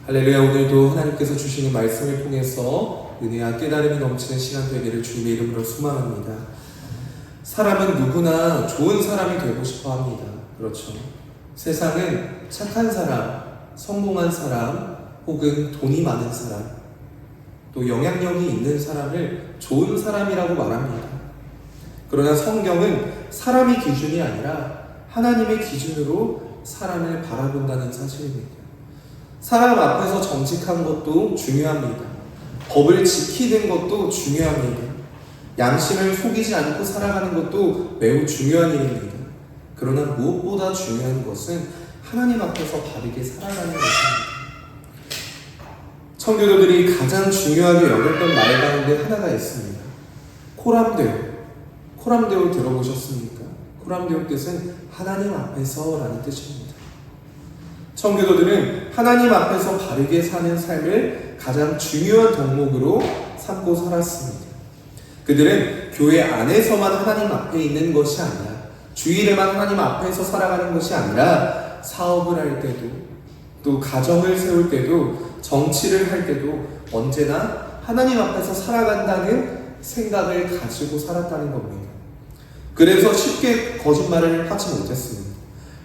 할렐루야. 오늘도 하나님께서 주시는 말씀을 통해서 은혜와 깨달음이 넘치는 시간 되기를 주님의 이름으로 소망합니다. 사람은 누구나 좋은 사람이 되고 싶어 합니다. 그렇죠. 세상은 착한 사람, 성공한 사람, 혹은 돈이 많은 사람, 또 영향력이 있는 사람을 좋은 사람이라고 말합니다. 그러나 성경은 사람이 기준이 아니라 하나님의 기준으로 사람을 바라본다는 사실입니다. 사람 앞에서 정직한 것도 중요합니다. 법을 지키는 것도 중요합니다. 양심을 속이지 않고 살아가는 것도 매우 중요한 일입니다. 그러나 무엇보다 중요한 것은 하나님 앞에서 바르게 살아가는 것입니다. 청교도들이 가장 중요하게 여겼던 말 가운데 하나가 있습니다. 코람데오. 코람데오 들어보셨습니까? 코람데오 뜻은 하나님 앞에서 라는 뜻입니다. 청교도들은 하나님 앞에서 바르게 사는 삶을 가장 중요한 덕목으로 삼고 살았습니다. 그들은 교회 안에서만 하나님 앞에 있는 것이 아니라, 주일에만 하나님 앞에서 살아가는 것이 아니라, 사업을 할 때도, 또 가정을 세울 때도, 정치를 할 때도 언제나 하나님 앞에서 살아간다는 생각을 가지고 살았다는 겁니다. 그래서 쉽게 거짓말을 하지 못했습니다.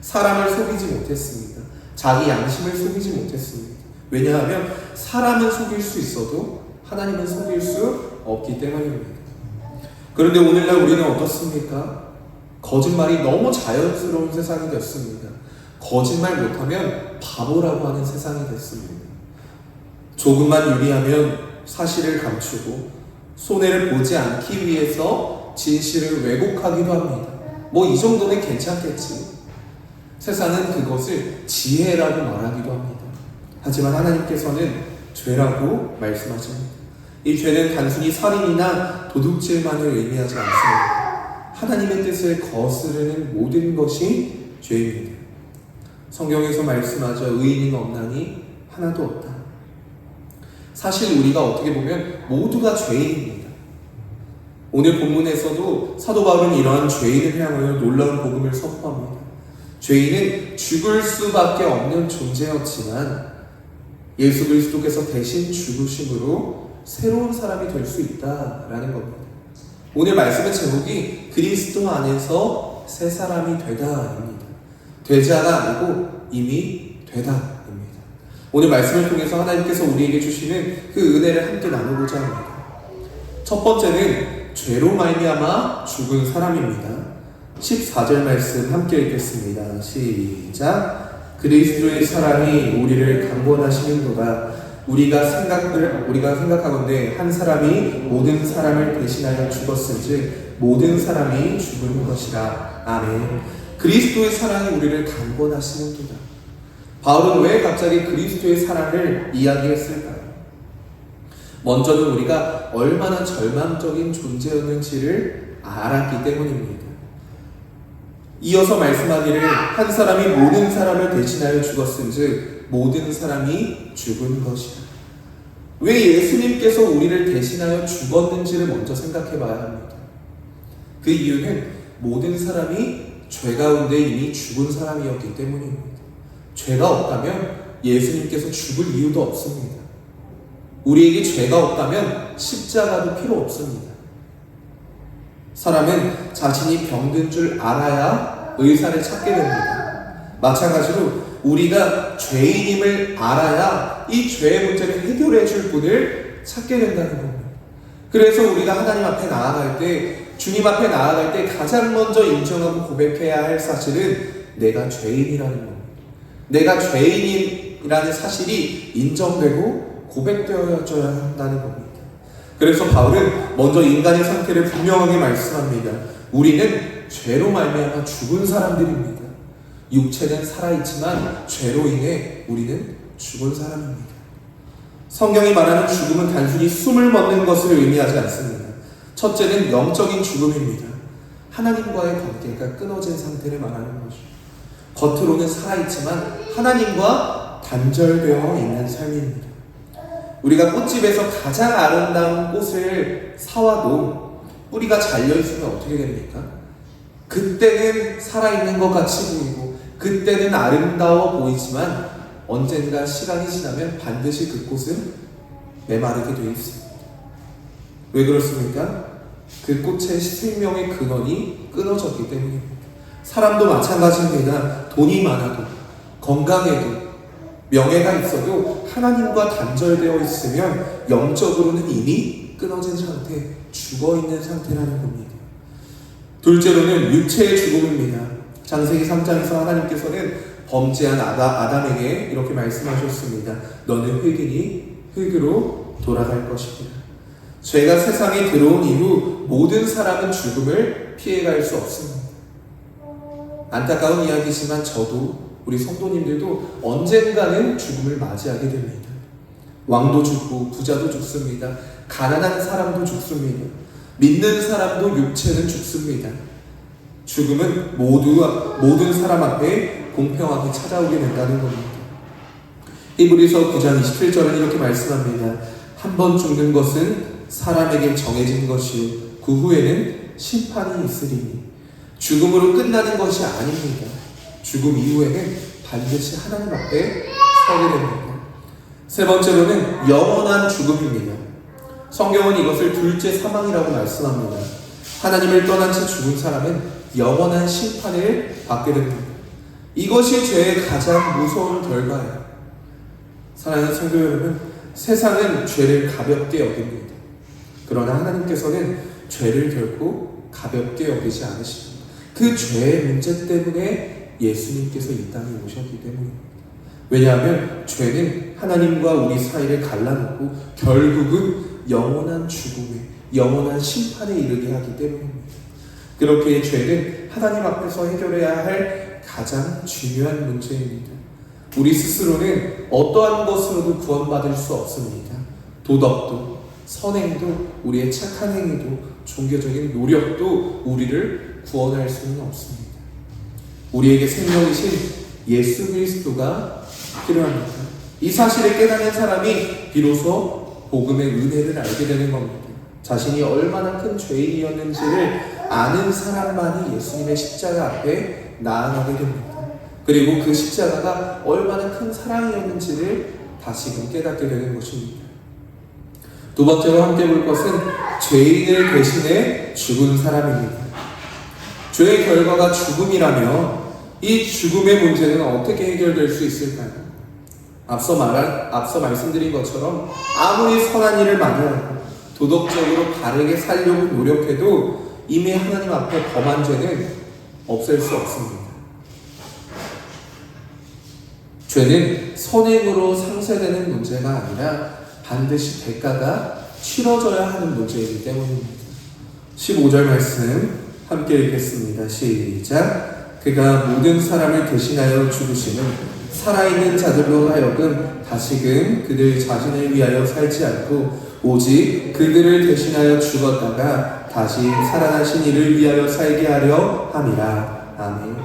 사람을 속이지 못했습니다. 자기 양심을 속이지 못했습니다. 왜냐하면 사람은 속일 수 있어도 하나님은 속일 수 없기 때문입니다. 그런데 오늘날 우리는 어떻습니까? 거짓말이 너무 자연스러운 세상이 됐습니다. 거짓말 못하면 바보라고 하는 세상이 됐습니다. 조금만 유리하면 사실을 감추고 손해를 보지 않기 위해서 진실을 왜곡하기도 합니다. 뭐 이 정도는 괜찮겠지. 세상은 그것을 지혜라고 말하기도 합니다. 하지만 하나님께서는 죄라고 말씀하십니다. 이 죄는 단순히 살인이나 도둑질만을 의미하지 않습니다. 하나님의 뜻을 거스르는 모든 것이 죄입니다. 성경에서 말씀하죠. 의인은 없나니 하나도 없다. 사실 우리가 어떻게 보면 모두가 죄인입니다. 오늘 본문에서도 사도 바울은 이러한 죄인을 향하여 놀라운 복음을 선포합니다. 죄인은 죽을 수밖에 없는 존재였지만 예수 그리스도께서 대신 죽으심으로 새로운 사람이 될 수 있다라는 겁니다. 오늘 말씀의 제목이 그리스도 안에서 새 사람이 되다입니다. 되자가 아니고 이미 되다입니다. 오늘 말씀을 통해서 하나님께서 우리에게 주시는 그 은혜를 함께 나누고자 합니다. 첫 번째는 죄로 말미암아 죽은 사람입니다. 14절 말씀 함께 읽겠습니다. 시작. 그리스도의 사랑이 우리를 강권하시는도다. 우리가 생각하건대 한 사람이 모든 사람을 대신하여 죽었은즉 모든 사람이 죽은 것이라. 아멘. 그리스도의 사랑이 우리를 강권하시는도다. 바울은 왜 갑자기 그리스도의 사랑을 이야기했을까요? 먼저는 우리가 얼마나 절망적인 존재였는지를 알았기 때문입니다. 이어서 말씀하기를 한 사람이 모든 사람을 대신하여 죽었은즉 모든 사람이 죽은 것이다. 왜 예수님께서 우리를 대신하여 죽었는지를 먼저 생각해 봐야 합니다. 그 이유는 모든 사람이 죄 가운데 이미 죽은 사람이었기 때문입니다. 죄가 없다면 예수님께서 죽을 이유도 없습니다. 우리에게 죄가 없다면 십자가도 필요 없습니다. 사람은 자신이 병든 줄 알아야 의사를 찾게 됩니다. 마찬가지로 우리가 죄인임을 알아야 이 죄의 문제를 해결해 줄 분을 찾게 된다는 겁니다. 그래서 우리가 하나님 앞에 나아갈 때, 주님 앞에 나아갈 때 가장 먼저 인정하고 고백해야 할 사실은 내가 죄인이라는 겁니다. 내가 죄인이라는 사실이 인정되고 고백되어져야 한다는 겁니다. 그래서 바울은 먼저 인간의 상태를 분명하게 말씀합니다. 우리는 죄로 말미암아 죽은 사람들입니다. 육체는 살아있지만 죄로 인해 우리는 죽은 사람입니다. 성경이 말하는 죽음은 단순히 숨을 멎는 것을 의미하지 않습니다. 첫째는 영적인 죽음입니다. 하나님과의 관계가 끊어진 상태를 말하는 것이죠. 겉으로는 살아있지만 하나님과 단절되어 있는 삶입니다. 우리가 꽃집에서 가장 아름다운 꽃을 사와도 뿌리가 잘려있으면 어떻게 됩니까? 그때는 살아있는 것 같이 보이고 그때는 아름다워 보이지만 언젠가 시간이 지나면 반드시 그 꽃은 메마르게 되어 있습니다. 왜 그렇습니까? 그 꽃의 생명의 근원이 끊어졌기 때문입니다. 사람도 마찬가지입니다. 돈이 많아도, 건강해도, 명예가 있어도 하나님과 단절되어 있으면 영적으로는 이미 끊어진 상태, 죽어있는 상태라는 겁니다. 둘째로는 육체의 죽음입니다. 창세기 3장에서 하나님께서는 범죄한 아담에게 이렇게 말씀하셨습니다. 너는 흙이니 흙으로 돌아갈 것이다. 죄가 세상에 들어온 이후 모든 사람은 죽음을 피해갈 수 없습니다. 안타까운 이야기지만 저도 우리 성도님들도 언젠가는 죽음을 맞이하게 됩니다. 왕도 죽고 부자도 죽습니다. 가난한 사람도 죽습니다. 믿는 사람도 육체는 죽습니다. 죽음은 모든 사람 앞에 공평하게 찾아오게 된다는 겁니다. 히브리서 9장 27절은 이렇게 말씀합니다. 한 번 죽는 것은 사람에게 정해진 것이요 그 후에는 심판이 있으리니 죽음으로 끝나는 것이 아닙니다. 죽음 이후에는 반드시 하나님 앞에 서게 됩니다. 세 번째로는 영원한 죽음입니다. 성경은 이것을 둘째 사망이라고 말씀합니다. 하나님을 떠난 채 죽은 사람은 영원한 심판을 받게 됩니다. 이것이 죄의 가장 무서운 결과예요. 사랑하는 성도 여러분, 세상은 죄를 가볍게 여깁니다. 그러나 하나님께서는 죄를 결코 가볍게 여기지 않으십니다. 그 죄의 문제 때문에 예수님께서 이 땅에 오셨기 때문입니다. 왜냐하면 죄는 하나님과 우리 사이를 갈라놓고 결국은 영원한 죽음에, 영원한 심판에 이르게 하기 때문입니다. 그렇게 죄는 하나님 앞에서 해결해야 할 가장 중요한 문제입니다. 우리 스스로는 어떠한 것으로도 구원받을 수 없습니다. 도덕도, 선행도, 우리의 착한 행위도, 종교적인 노력도 우리를 구원할 수는 없습니다. 우리에게 생명이신 예수 그리스도가 필요합니다. 이 사실을 깨닫는 사람이 비로소 복음의 은혜를 알게 되는 겁니다. 자신이 얼마나 큰 죄인이었는지를 아는 사람만이 예수님의 십자가 앞에 나아가게 됩니다. 그리고 그 십자가가 얼마나 큰 사랑이었는지를 다시금 깨닫게 되는 것입니다. 두 번째로 함께 볼 것은 죄인을 대신해 죽은 사람입니다. 죄의 결과가 죽음이라면 이 죽음의 문제는 어떻게 해결될 수 있을까요? 앞서 말씀드린 것처럼 아무리 선한 일을 많이 하고 도덕적으로 바르게 살려고 노력해도 이미 하나님 앞에 범한 죄는 없앨 수 없습니다. 죄는 선행으로 상쇄되는 문제가 아니라 반드시 대가가 치러져야 하는 문제이기 때문입니다. 15절 말씀 함께 읽겠습니다. 시작. 그가 모든 사람을 대신하여 죽으시는 살아있는 자들로 하여금 다시금 그들 자신을 위하여 살지 않고 오직 그들을 대신하여 죽었다가 다시 살아나신 이를 위하여 살게 하려 함이라. 아멘.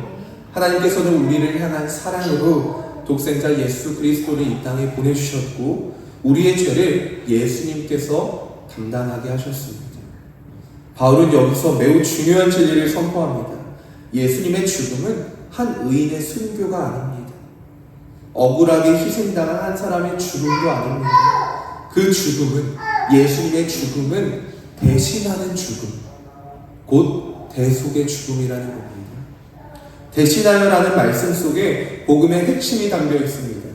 하나님께서는 우리를 향한 사랑으로 독생자 예수 그리스도를 이 땅에 보내주셨고 우리의 죄를 예수님께서 담당하게 하셨습니다. 바울은 여기서 매우 중요한 진리를 선포합니다. 예수님의 죽음은 한 의인의 순교가 아닙니다. 억울하게 희생당한 한 사람의 죽음도 아닙니다. 그 죽음은, 예수님의 죽음은 대신하는 죽음, 곧 대속의 죽음이라는 겁니다. 대신하여라는 말씀 속에 복음의 핵심이 담겨 있습니다.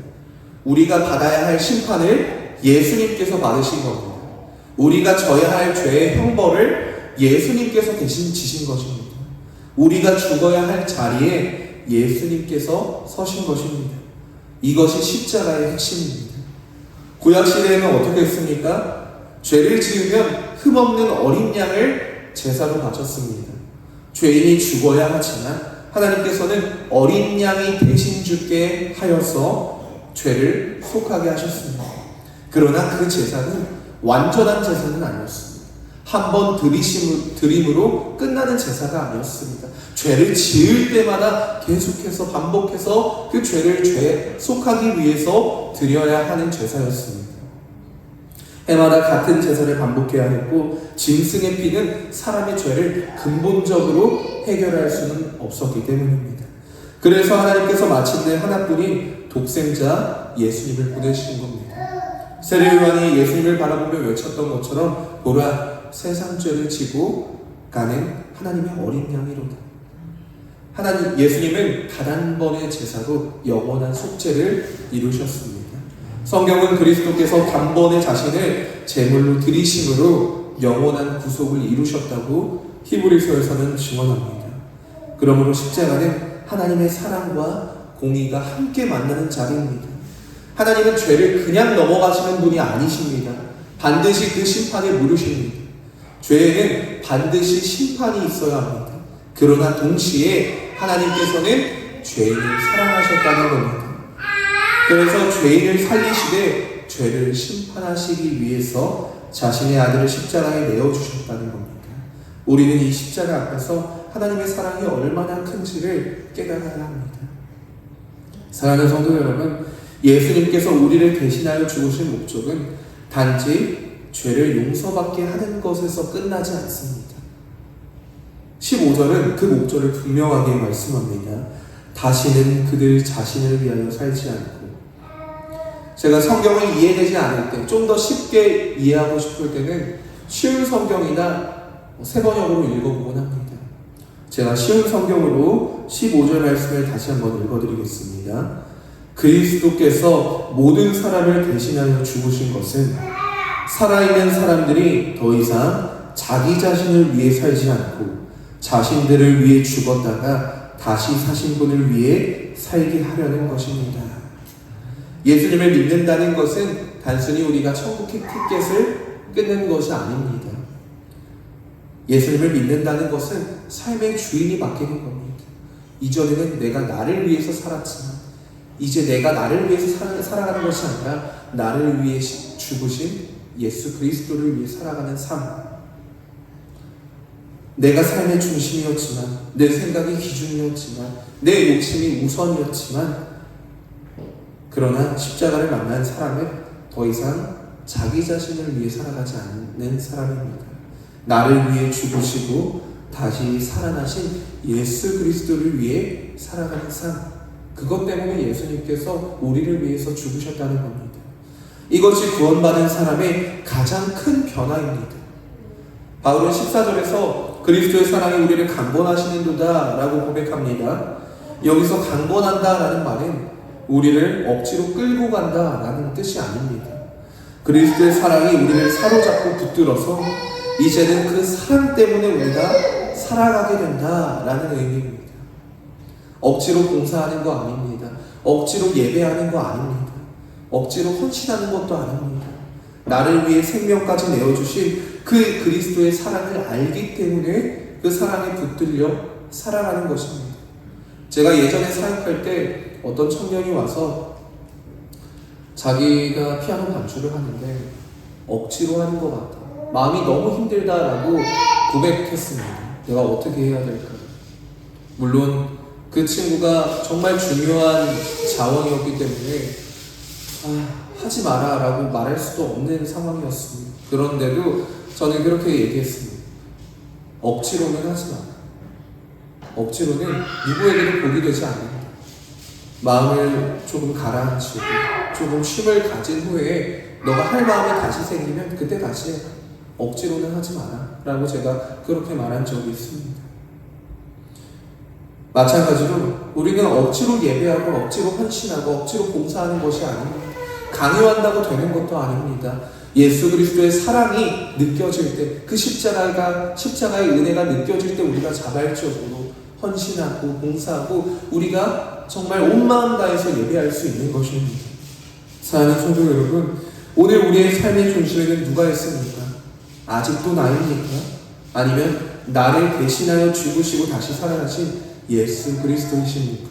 우리가 받아야 할 심판을 예수님께서 받으신 겁니다. 우리가 져야 할 죄의 형벌을 예수님께서 대신 지신 것입니다. 우리가 죽어야 할 자리에 예수님께서 서신 것입니다. 이것이 십자가의 핵심입니다. 구약시대에는 어떻게 했습니까? 죄를 지으면 흠없는 어린 양을 제사로 바쳤습니다. 죄인이 죽어야 하지만 하나님께서는 어린 양이 대신 죽게 하여서 죄를 속하게 하셨습니다. 그러나 그 제사는 완전한 제사는 아니었습니다. 한 번 드림으로 끝나는 제사가 아니었습니다. 죄를 지을 때마다 계속해서 반복해서 그 죄를 속하기 위해서 드려야 하는 제사였습니다. 해마다 같은 제사를 반복해야 했고 짐승의 피는 사람의 죄를 근본적으로 해결할 수는 없었기 때문입니다. 그래서 하나님께서 마침내 하나뿐인 독생자 위해서만 예수님을 보내신 겁니다. 세례 요한이 예수님을 바라보며 외쳤던 것처럼 보라, 세상 죄를 지고 가는 하나님의 어린 양이로다. 예수님은 단번의 제사로 영원한 속죄를 이루셨습니다. 성경은 그리스도께서 단번에 자신을 제물로 드리심으로 영원한 구속을 이루셨다고 히브리서에서는 증언합니다. 그러므로 십자가는 하나님의 사랑과 공의가 함께 만나는 자리입니다. 하나님은 죄를 그냥 넘어가시는 분이 아니십니다. 반드시 그 심판에 물으십니다. 죄에는 반드시 심판이 있어야 합니다. 그러나 동시에 하나님께서는 죄인을 사랑하셨다는 겁니다. 그래서 죄인을 살리시되 죄를 심판하시기 위해서 자신의 아들을 십자가에 내어주셨다는 겁니다. 우리는 이 십자가 앞에서 하나님의 사랑이 얼마나 큰지를 깨달아야 합니다. 사랑하는 성도 여러분, 예수님께서 우리를 대신하여 죽으신 목적은 단지 죄를 용서받게 하는 것에서 끝나지 않습니다. 15절은 그 목적을 분명하게 말씀합니다. 다시는 그들 자신을 위하여 살지 않고. 제가 성경을 이해되지 않을 때, 좀 더 쉽게 이해하고 싶을 때는 쉬운 성경이나 세번역으로 읽어보곤 합니다. 제가 쉬운 성경으로 15절 말씀을 다시 한번 읽어드리겠습니다. 그리스도께서 모든 사람을 대신하여 죽으신 것은 살아있는 사람들이 더 이상 자기 자신을 위해 살지 않고 자신들을 위해 죽었다가 다시 사신 분을 위해 살게 하려는 것입니다. 예수님을 믿는다는 것은 단순히 우리가 천국의 티켓을 끊는 것이 아닙니다. 예수님을 믿는다는 것은 삶의 주인이 바뀌는 겁니다. 이전에는 내가 나를 위해서 살았지만 이제 내가 나를 위해서 살아가는 것이 아니라 나를 위해 죽으신 예수 그리스도를 위해 살아가는 삶. 내가 삶의 중심이었지만, 내 생각이 기준이었지만, 내 욕심이 우선이었지만, 그러나 십자가를 만난 사람은 더 이상 자기 자신을 위해 살아가지 않는 사람입니다. 나를 위해 죽으시고 다시 살아나신 예수 그리스도를 위해 살아가는 삶. 그것 때문에 예수님께서 우리를 위해서 죽으셨다는 겁니다. 이것이 구원받은 사람의 가장 큰 변화입니다. 바울은 14절에서 그리스도의 사랑이 우리를 강권하시는도다 라고 고백합니다. 여기서 강권한다 라는 말은 우리를 억지로 끌고 간다 라는 뜻이 아닙니다. 그리스도의 사랑이 우리를 사로잡고 붙들어서 이제는 그 사랑 때문에 우리가 살아가게 된다 라는 의미입니다. 억지로 봉사하는 거 아닙니다. 억지로 예배하는 거 아닙니다. 억지로 헌신하는 것도 아닙니다. 나를 위해 생명까지 내어주신 그 그리스도의 사랑을 알기 때문에 그 사랑에 붙들려 살아가는 것입니다. 제가 예전에 사역할 때 어떤 청년이 와서 자기가 피아노 반주를 하는데 억지로 하는 것 같다. 마음이 너무 힘들다라고 고백했습니다. 내가 어떻게 해야 될까? 물론 그 친구가 정말 중요한 자원이었기 때문에 하지 마라 라고 말할 수도 없는 상황이었습니다. 그런데도 저는 그렇게 얘기했습니다. 억지로는 하지 마라. 억지로는 누구에게도 복이 되지 않는다. 마음을 조금 가라앉히고 조금 쉼을 가진 후에 너가 할 마음이 다시 생기면 그때 다시 해. 억지로는 하지 마라 라고 제가 그렇게 말한 적이 있습니다. 마찬가지로 우리는 억지로 예배하고 억지로 헌신하고 억지로 봉사하는 것이 아닙니다. 강요한다고 되는 것도 아닙니다. 예수 그리스도의 사랑이 느껴질 때, 그 십자가의 은혜가 느껴질 때 우리가 자발적으로 헌신하고 봉사하고 우리가 정말 온 마음 다해서 예배할 수 있는 것입니다. 사랑하는 성도 여러분, 오늘 우리의 삶의 중심에는 누가 있습니까? 아직도 나입니까? 아니면 나를 대신하여 죽으시고 다시 살아나신 예수 그리스도이십니까?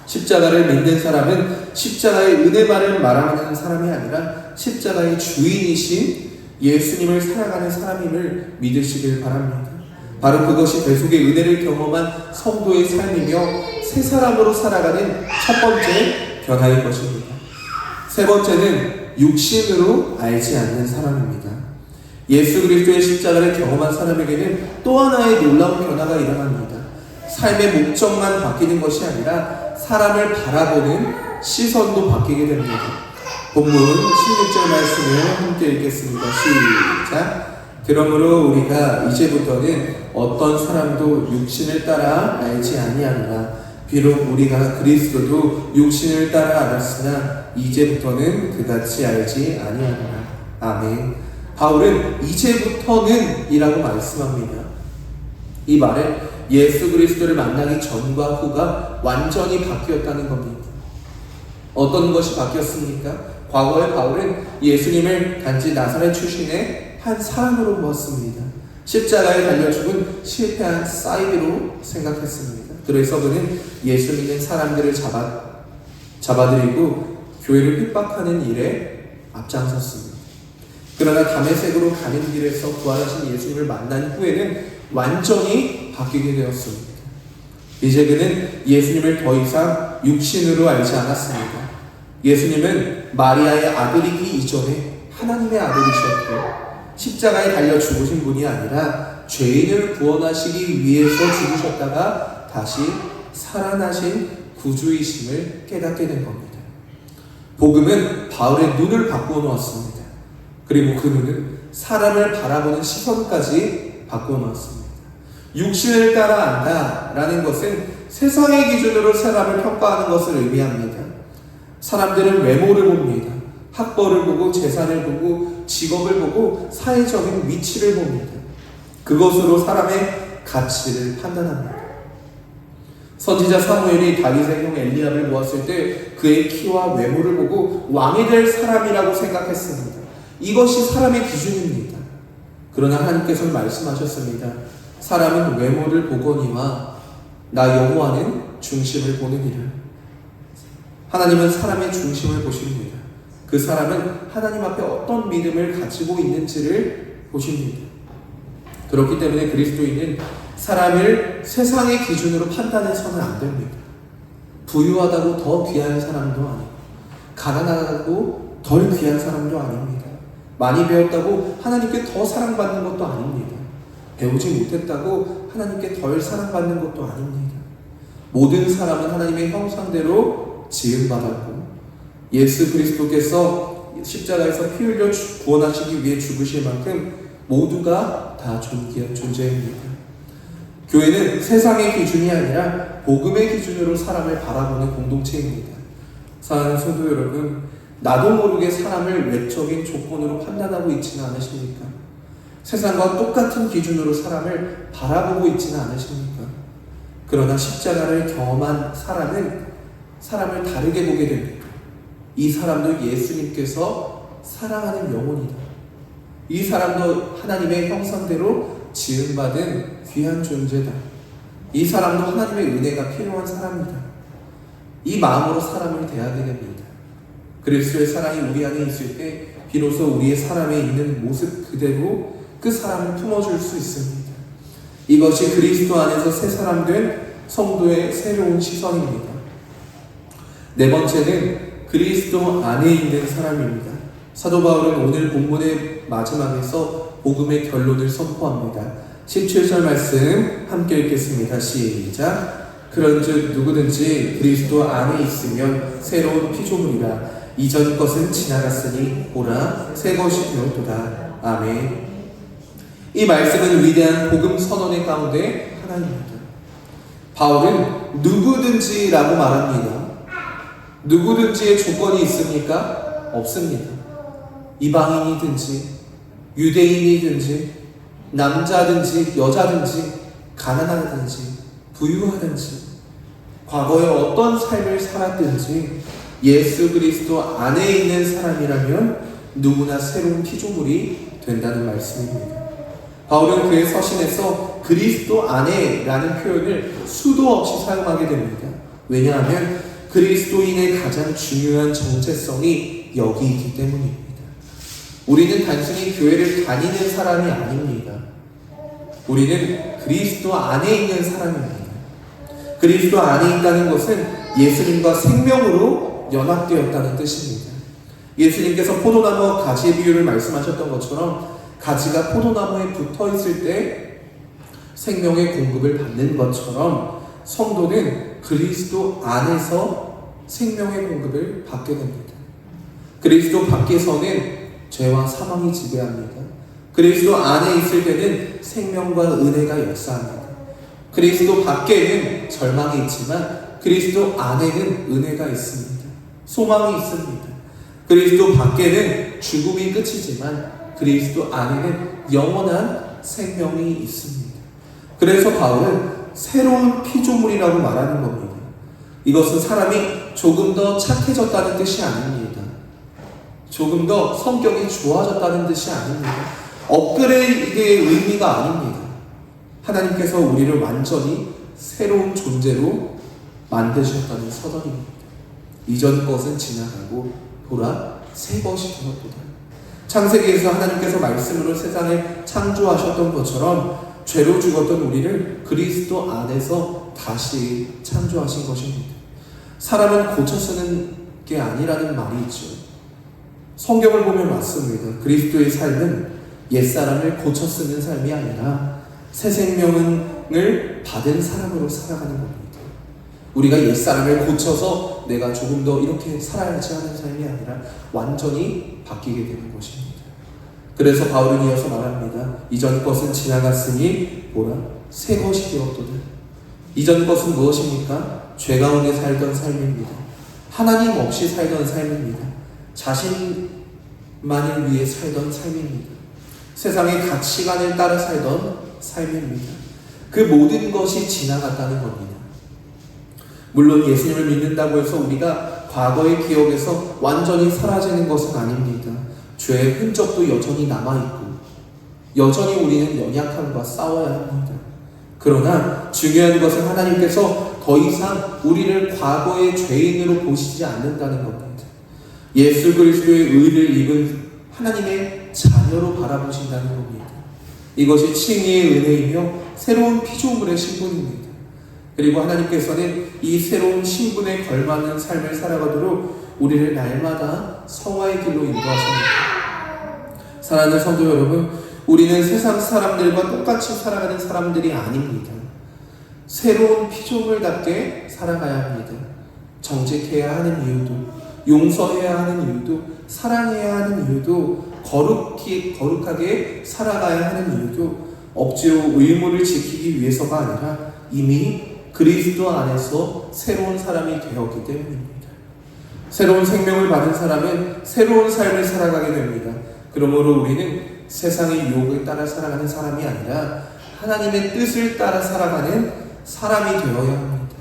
십자가를 믿는 사람은 십자가의 은혜만을 말하는 사람이 아니라 십자가의 주인이신 예수님을 살아가는 사람임을 믿으시길 바랍니다. 바로 그것이 대속의 은혜를 경험한 성도의 삶이며 새 사람으로 살아가는 첫 번째 변화일 것입니다. 세 번째는 육신으로 알지 않는 사람입니다. 예수 그리스도의 십자가를 경험한 사람에게는 또 하나의 놀라운 변화가 일어납니다. 삶의 목적만 바뀌는 것이 아니라 사람을 바라보는 시선도 바뀌게 됩니다. 본문 16절 말씀을 함께 읽겠습니다. 시작. 그러므로 우리가 이제부터는 어떤 사람도 육신을 따라 알지 아니하노라. 비록 우리가 그리스도도 육신을 따라 알았으나 이제부터는 그같이 알지 아니하노라. 아멘. 바울은 이제부터는 이라고 말씀합니다. 이 말은 예수 그리스도를 만나기 전과 후가 완전히 바뀌었다는 겁니다. 어떤 것이 바뀌었습니까? 과거에 바울은 예수님을 단지 나사렛 출신의 한 사람으로 보았습니다. 십자가에 달려 죽은 실패한 사이비로 생각했습니다. 그래서 그는 예수 믿는 사람들을 잡아들이고 교회를 핍박하는 일에 앞장섰습니다. 그러나 다메섹으로 가는 길에서 부활하신 예수님을 만난 후에는 완전히 바뀌게 되었습니다. 이제 그는 예수님을 더 이상 육신으로 알지 않았습니다. 예수님은 마리아의 아들이기 이전에 하나님의 아들이셨고 십자가에 달려 죽으신 분이 아니라 죄인을 구원하시기 위해서 죽으셨다가 다시 살아나신 구주이심을 깨닫게 된 겁니다. 복음은 바울의 눈을 바꾸어 놓았습니다. 그리고 그 눈은 사람을 바라보는 시선까지 바꾸어 놓았습니다. 육신을 따라 안다라는 것은 세상의 기준으로 사람을 평가하는 것을 의미합니다. 사람들은 외모를 봅니다. 학벌을 보고 재산을 보고 직업을 보고 사회적인 위치를 봅니다. 그것으로 사람의 가치를 판단합니다. 선지자 사무엘이 다윗의 형 엘리압을 보았을 때 그의 키와 외모를 보고 왕이 될 사람이라고 생각했습니다. 이것이 사람의 기준입니다. 그러나 하나님께서는 말씀하셨습니다. 사람은 외모를 보거니와 나 여호와는 중심을 보느니라. 하나님은 사람의 중심을 보십니다. 그 사람은 하나님 앞에 어떤 믿음을 가지고 있는지를 보십니다. 그렇기 때문에 그리스도인은 사람을 세상의 기준으로 판단해서는 안 됩니다. 부유하다고 더 귀한 사람도 아니고 가난하다고 덜 귀한 사람도 아닙니다. 많이 배웠다고 하나님께 더 사랑받는 것도 아닙니다. 배우지 못했다고 하나님께 덜 사랑받는 것도 아닙니다. 모든 사람은 하나님의 형상대로 지음받았고 예수 그리스도께서 십자가에서 피 흘려 구원하시기 위해 죽으실 만큼 모두가 다 존귀한 존재입니다. 교회는 세상의 기준이 아니라 복음의 기준으로 사람을 바라보는 공동체입니다. 사랑하는 성도 여러분, 나도 모르게 사람을 외적인 조건으로 판단하고 있지는 않으십니까? 세상과 똑같은 기준으로 사람을 바라보고 있지는 않으십니까? 그러나 십자가를 경험한 사람은 사람을 다르게 보게 됩니다. 이 사람도 예수님께서 사랑하는 영혼이다. 이 사람도 하나님의 형상대로 지음받은 귀한 존재다. 이 사람도 하나님의 은혜가 필요한 사람이다. 이 마음으로 사람을 대하게 됩니다. 그리스도의 사랑이 우리 안에 있을 때 비로소 우리의 사람에 있는 모습 그대로 그 사람을 품어줄 수 있습니다. 이것이 그리스도 안에서 새 사람 된 성도의 새로운 시선입니다. 네 번째는 그리스도 안에 있는 사람입니다. 사도 바울은 오늘 본문의 마지막에서 복음의 결론을 선포합니다. 17절 말씀 함께 읽겠습니다. 시작. 그런즉 누구든지 그리스도 안에 있으면 새로운 피조물이라. 이전 것은 지나갔으니 보라 새 것이 되었도다. 아멘. 이 말씀은 위대한 복음 선언의 가운데 하나입니다. 바울은 누구든지라고 말합니다. 누구든지의 조건이 있습니까? 없습니다. 이방인이든지 유대인이든지 남자든지 여자든지 가난하든지 부유하든지 과거에 어떤 삶을 살았든지 예수 그리스도 안에 있는 사람이라면 누구나 새로운 피조물이 된다는 말씀입니다. 바울은 그의 서신에서 그리스도 안에 라는 표현을 수도 없이 사용하게 됩니다. 왜냐하면 그리스도인의 가장 중요한 정체성이 여기 있기 때문입니다. 우리는 단순히 교회를 다니는 사람이 아닙니다. 우리는 그리스도 안에 있는 사람입니다. 그리스도 안에 있다는 것은 예수님과 생명으로 연합되었다는 뜻입니다. 예수님께서 포도나무와 가지의 비유를 말씀하셨던 것처럼 가지가 포도나무에 붙어 있을 때 생명의 공급을 받는 것처럼 성도는 그리스도 안에서 생명의 공급을 받게 됩니다. 그리스도 밖에서는 죄와 사망이 지배합니다. 그리스도 안에 있을 때는 생명과 은혜가 역사합니다. 그리스도 밖에는 절망이 있지만 그리스도 안에는 은혜가 있습니다. 소망이 있습니다. 그리스도 밖에는 죽음이 끝이지만 그리스도 안에는 영원한 생명이 있습니다. 그래서 바울은 새로운 피조물이라고 말하는 겁니다. 이것은 사람이 조금 더 착해졌다는 뜻이 아닙니다. 조금 더 성격이 좋아졌다는 뜻이 아닙니다. 업그레이드의 의미가 아닙니다. 하나님께서 우리를 완전히 새로운 존재로 만드셨다는 서론입니다. 이전 것은 지나가고 보라 새 것이 되었도다. 창세기에서 하나님께서 말씀으로 세상을 창조하셨던 것처럼 죄로 죽었던 우리를 그리스도 안에서 다시 창조하신 것입니다. 사람은 고쳐 쓰는 게 아니라는 말이 있죠. 성경을 보면 맞습니다. 그리스도의 삶은 옛사람을 고쳐 쓰는 삶이 아니라 새 생명을 받은 사람으로 살아가는 겁니다. 우리가 옛사람을 고쳐서 내가 조금 더 이렇게 살아야지 하는 삶이 아니라 완전히 바뀌게 되는 것입니다. 그래서 바울은 이어서 말합니다. 이전 것은 지나갔으니 보라 새 것이 되었도다. 이전 것은 무엇입니까? 죄 가운데 살던 삶입니다. 하나님 없이 살던 삶입니다. 자신만을 위해 살던 삶입니다. 세상의 가치관을 따라 살던 삶입니다. 그 모든 것이 지나갔다는 겁니다. 물론 예수님을 믿는다고 해서 우리가 과거의 기억에서 완전히 사라지는 것은 아닙니다. 죄의 흔적도 여전히 남아있고 여전히 우리는 연약함과 싸워야 합니다. 그러나 중요한 것은 하나님께서 더 이상 우리를 과거의 죄인으로 보시지 않는다는 겁니다. 예수 그리스도의 의를 입은 하나님의 자녀로 바라보신다는 겁니다. 이것이 칭의의 은혜이며 새로운 피조물의 신분입니다. 그리고 하나님께서는 이 새로운 신분에 걸맞는 삶을 살아가도록 우리를 날마다 성화의 길로 인도하십니다. 사랑하는 성도 여러분, 우리는 세상 사람들과 똑같이 살아가는 사람들이 아닙니다. 새로운 피조물답게 살아가야 합니다. 정직해야 하는 이유도, 용서해야 하는 이유도, 사랑해야 하는 이유도, 거룩하게 살아가야 하는 이유도 억지로 의무를 지키기 위해서가 아니라 이미 그리스도 안에서 새로운 사람이 되었기 때문입니다. 새로운 생명을 받은 사람은 새로운 삶을 살아가게 됩니다. 그러므로 우리는 세상의 유혹을 따라 살아가는 사람이 아니라 하나님의 뜻을 따라 살아가는 사람이 되어야 합니다.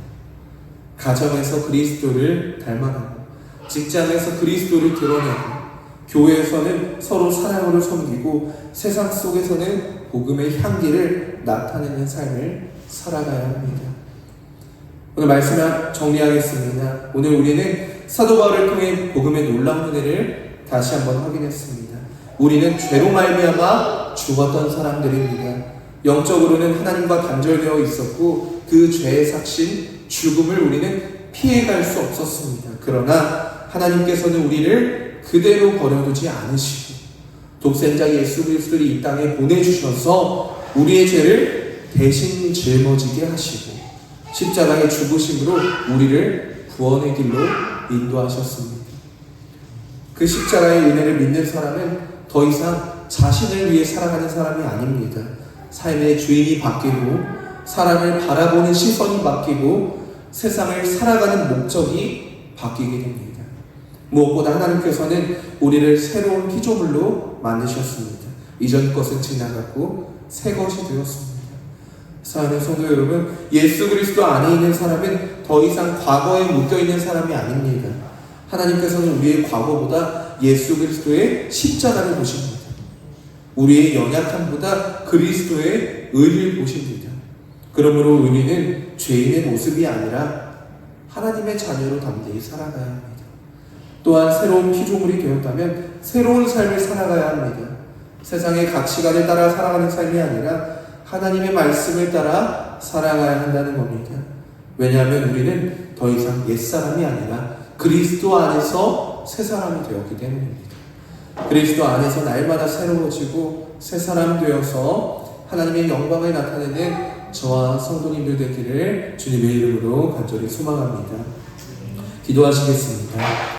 가정에서 그리스도를 닮아가고 직장에서 그리스도를 드러내고 교회에서는 서로 사랑으로 섬기고 세상 속에서는 복음의 향기를 나타내는 삶을 살아가야 합니다. 오늘 말씀을 정리하겠습니다. 오늘 우리는 사도 바울을 통해 복음의 놀라운 은혜를 다시 한번 확인했습니다. 우리는 죄로 말미암아 죽었던 사람들입니다. 영적으로는 하나님과 단절되어 있었고 그 죄의 삭신, 죽음을 우리는 피해갈 수 없었습니다. 그러나 하나님께서는 우리를 그대로 버려두지 않으시고 독생자 예수 그리스도를 이 땅에 보내주셔서 우리의 죄를 대신 짊어지게 하시고 십자가의 죽으심으로 우리를 구원의 길로 인도하셨습니다. 그 십자가의 은혜를 믿는 사람은 더 이상 자신을 위해 살아가는 사람이 아닙니다. 삶의 주인이 바뀌고 사람을 바라보는 시선이 바뀌고 세상을 살아가는 목적이 바뀌게 됩니다. 무엇보다 하나님께서는 우리를 새로운 피조물로 만드셨습니다. 이전 것은 지나갔고 새 것이 되었습니다. 사랑하는 성도 여러분, 예수 그리스도 안에 있는 사람은 더 이상 과거에 묶여있는 사람이 아닙니다. 하나님께서는 우리의 과거보다 예수 그리스도의 십자가를 보십니다. 우리의 연약함보다 그리스도의 의를 보십니다. 그러므로 우리는 죄인의 모습이 아니라 하나님의 자녀로 담대히 살아가야 합니다. 또한 새로운 피조물이 되었다면 새로운 삶을 살아가야 합니다. 세상의 가치관을 따라 살아가는 삶이 아니라 하나님의 말씀을 따라 살아가야 한다는 겁니다. 왜냐하면 우리는 더 이상 옛사람이 아니라 그리스도 안에서 새 사람이 되었기 때문입니다. 그리스도 안에서 날마다 새로워지고 새 사람 되어서 하나님의 영광을 나타내는 저와 성도님들 되기를 주님의 이름으로 간절히 소망합니다. 기도하시겠습니다.